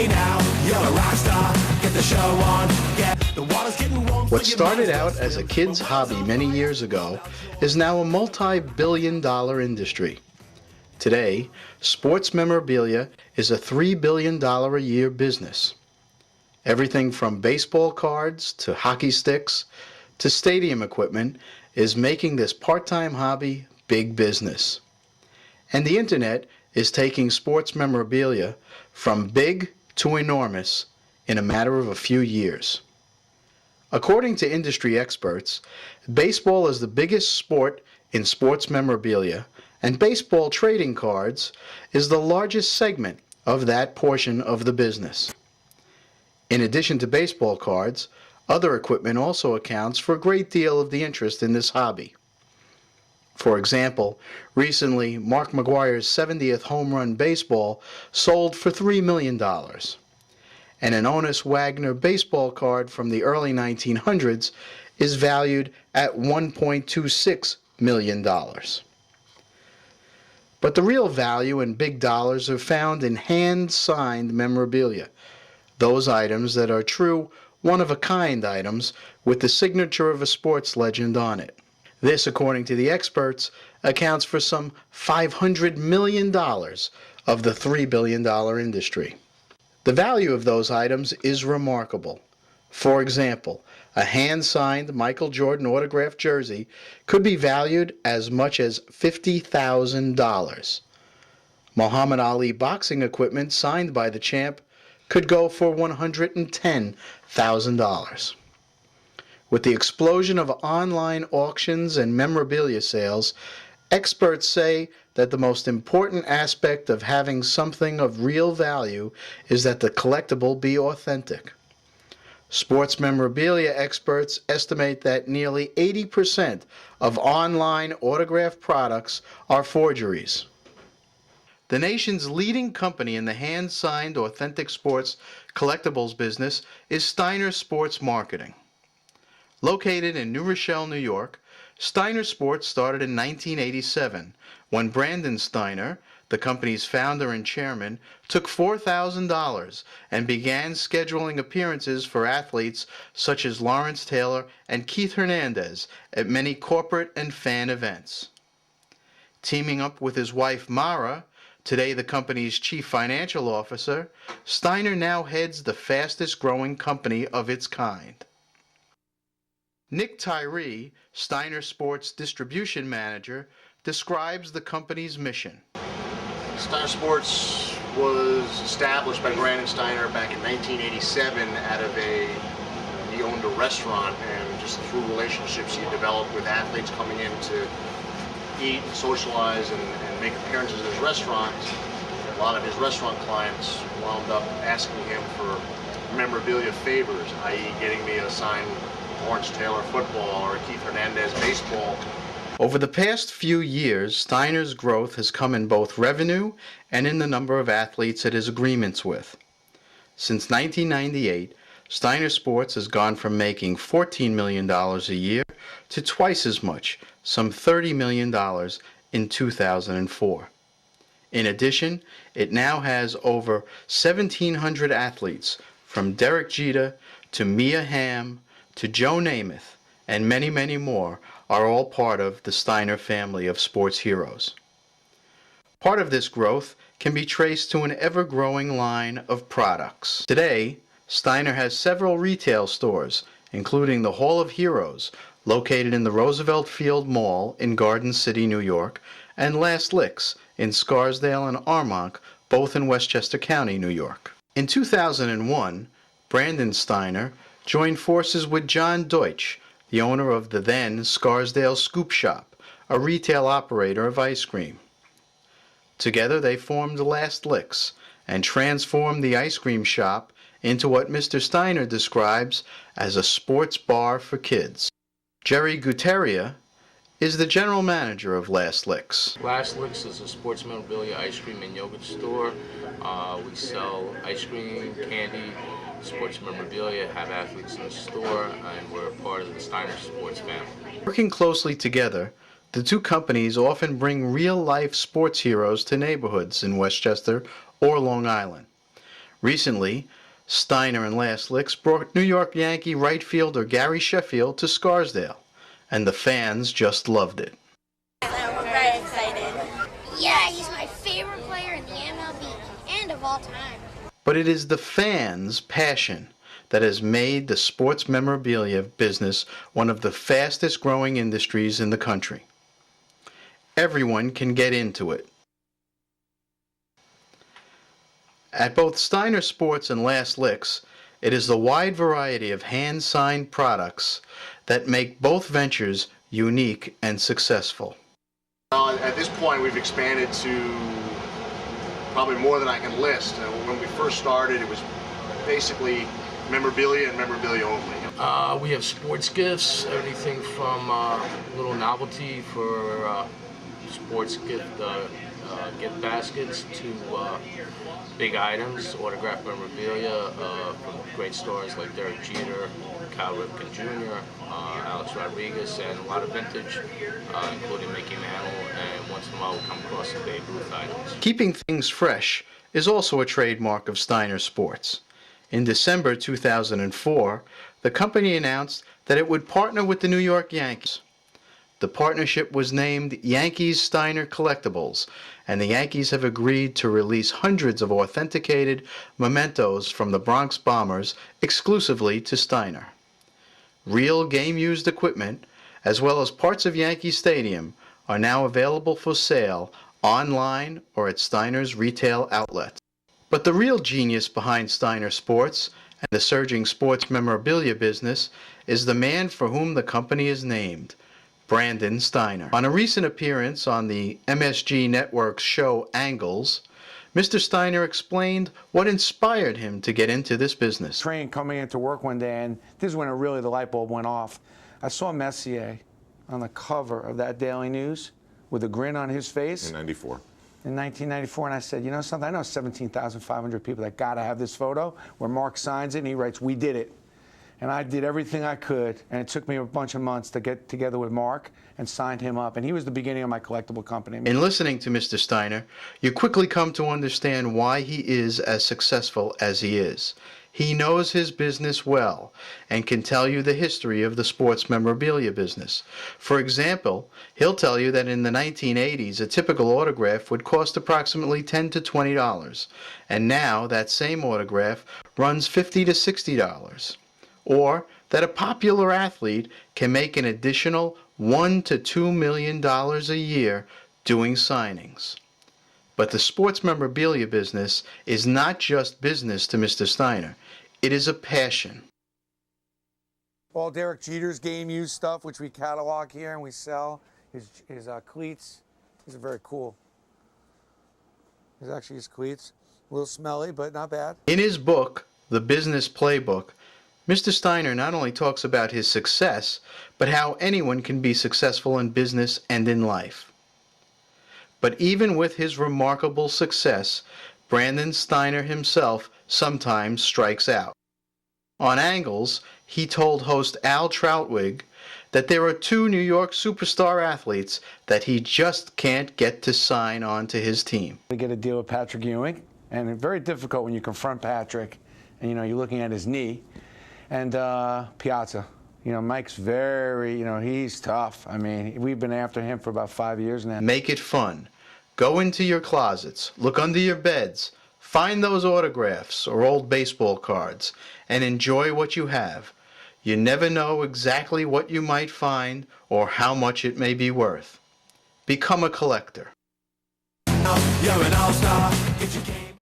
Hey now, you're a rock star. Get the show on. Get the water's getting warm. What started out as a kid's hobby many years ago is now a multi-billion-dollar industry. Today, sports memorabilia is a $3 billion a year business. Everything from baseball cards to hockey sticks to stadium equipment is making this part-time hobby big business. And the internet is taking sports memorabilia from big to enormous in a matter of a few years. According to industry experts, baseball is the biggest sport in sports memorabilia, and baseball trading cards is the largest segment of that portion of the business. In addition to baseball cards, other equipment also accounts for a great deal of the interest in this hobby. For example, recently Mark McGwire's 70th home run baseball sold for $3 million, and an Honus Wagner baseball card from the early 1900s is valued at $1.26 million. But the real value and big dollars are found in hand-signed memorabilia, those items that are true one-of-a-kind items with the signature of a sports legend on it. This, according to the experts, accounts for some $500 million of the $3 billion industry. The value of those items is remarkable. For example, a hand-signed Michael Jordan autographed jersey could be valued as much as $50,000. Muhammad Ali boxing equipment signed by the champ could go for $110,000. With the explosion of online auctions and memorabilia sales, experts say that the most important aspect of having something of real value is that the collectible be authentic. Sports memorabilia experts estimate that nearly 80% of online autographed products are forgeries. The nation's leading company in the hand-signed authentic sports collectibles business is Steiner Sports Marketing. Located in New Rochelle, New York, Steiner Sports started in 1987 when Brandon Steiner, the company's founder and chairman, took $4,000 and began scheduling appearances for athletes such as Lawrence Taylor and Keith Hernandez at many corporate and fan events. Teaming up with his wife Mara, today the company's chief financial officer, Steiner now heads the fastest growing company of its kind. Nick Tyree, Steiner Sports distribution manager, describes the company's mission. Steiner Sports was established by Brandon Steiner back in 1987 out of he owned a restaurant, and just through relationships he developed with athletes coming in to eat and socialize and make appearances at his restaurant. A lot of his restaurant clients wound up asking him for memorabilia favors, i.e. getting me a signed Lawrence Taylor football or Keith Hernandez baseball. Over the past few years, Steiner's growth has come in both revenue and in the number of athletes it has agreements with. Since 1998, Steiner Sports has gone from making $14 million a year to twice as much, some $30 million in 2004. In addition, it now has over 1,700 athletes, from Derek Jeter to Mia Hamm to Joe Namath, and many, many more, are all part of the Steiner family of sports heroes. Part of this growth can be traced to an ever-growing line of products. Today, Steiner has several retail stores, including the Hall of Heroes, located in the Roosevelt Field Mall in Garden City, New York, and Last Licks in Scarsdale and Armonk, both in Westchester County, New York. In 2001, Brandon Steiner joined forces with John Deutsch, the owner of the then Scarsdale Scoop Shop, a retail operator of ice cream. Together they formed Last Licks and transformed the ice cream shop into what Mr. Steiner describes as a sports bar for kids. Jerry Guteria is the general manager of Last Licks. Last Licks is a sports memorabilia ice cream and yogurt store. We sell ice cream, candy, sports memorabilia, have athletes in the store, and we're part of the Steiner Sports family. Working closely together, the two companies often bring real-life sports heroes to neighborhoods in Westchester or Long Island. Recently, Steiner and Last Licks brought New York Yankee right fielder Gary Sheffield to Scarsdale, and the fans just loved it. We're very excited. Yeah, he's my favorite player in the MLB and of all time. But it is the fans' passion that has made the sports memorabilia business one of the fastest growing industries in the country. Everyone can get into it. At both Steiner Sports and Last Licks, it is the wide variety of hand-signed products that make both ventures unique and successful. At this point, we've expanded to probably more than I can list. When we first started, it was basically memorabilia and memorabilia only. We have sports gifts, everything from little novelty for sports gift baskets to big items, autographed memorabilia from great stars like Derek Jeter, Cal Ripken Jr., Alex Rodriguez, and a lot of vintage, including Mickey Mantle, and once in a while we'll come across some Babe Ruth items. Keeping things fresh is also a trademark of Steiner Sports. In December 2004, the company announced that it would partner with the New York Yankees. The partnership was named Yankees Steiner Collectibles, and the Yankees have agreed to release hundreds of authenticated mementos from the Bronx Bombers exclusively to Steiner. Real game-used equipment, as well as parts of Yankee Stadium, are now available for sale online or at Steiner's retail outlets. But the real genius behind Steiner Sports and the surging sports memorabilia business is the man for whom the company is named, Brandon Steiner. On a recent appearance on the MSG Network's show Angles, Mr. Steiner explained what inspired him to get into this business. Train coming into work one day, and this is when really the light bulb went off. I saw Messier on the cover of that Daily News with a grin on his face. In 94. In 1994, and I said, you know something, I know 17,500 people that got to have this photo where Mark signs it and he writes, "We did it." And I did everything I could, and it took me a bunch of months to get together with Mark and signed him up. And he was the beginning of my collectible company. In listening to Mr. Steiner, you quickly come to understand why he is as successful as he is. He knows his business well and can tell you the history of the sports memorabilia business. For example, he'll tell you that in the 1980s, a typical autograph would cost approximately $10 to $20, and now that same autograph runs $50 to $60. Or that a popular athlete can make an additional $1 to $2 million a year doing signings. But the sports memorabilia business is not just business to Mr. Steiner. It is a passion. All Derek Jeter's game-used stuff, which we catalog here and we sell. His cleats. These are very cool. These are actually his cleats. A little smelly, but not bad. In his book, The Business Playbook, Mr. Steiner not only talks about his success, but how anyone can be successful in business and in life. But even with his remarkable success, Brandon Steiner himself sometimes strikes out. On Angles, he told host Al Troutwig that there are two New York superstar athletes that he just can't get to sign on to his team. We get a deal with Patrick Ewing, and it's very difficult when you confront Patrick, and you're looking at his knee. And Piazza, Mike's very, he's tough. I mean, we've been after him for about 5 years now. Make it fun. Go into your closets, look under your beds, find those autographs or old baseball cards, and enjoy what you have. You never know exactly what you might find or how much it may be worth. Become a collector. You're an all-star. Get your game.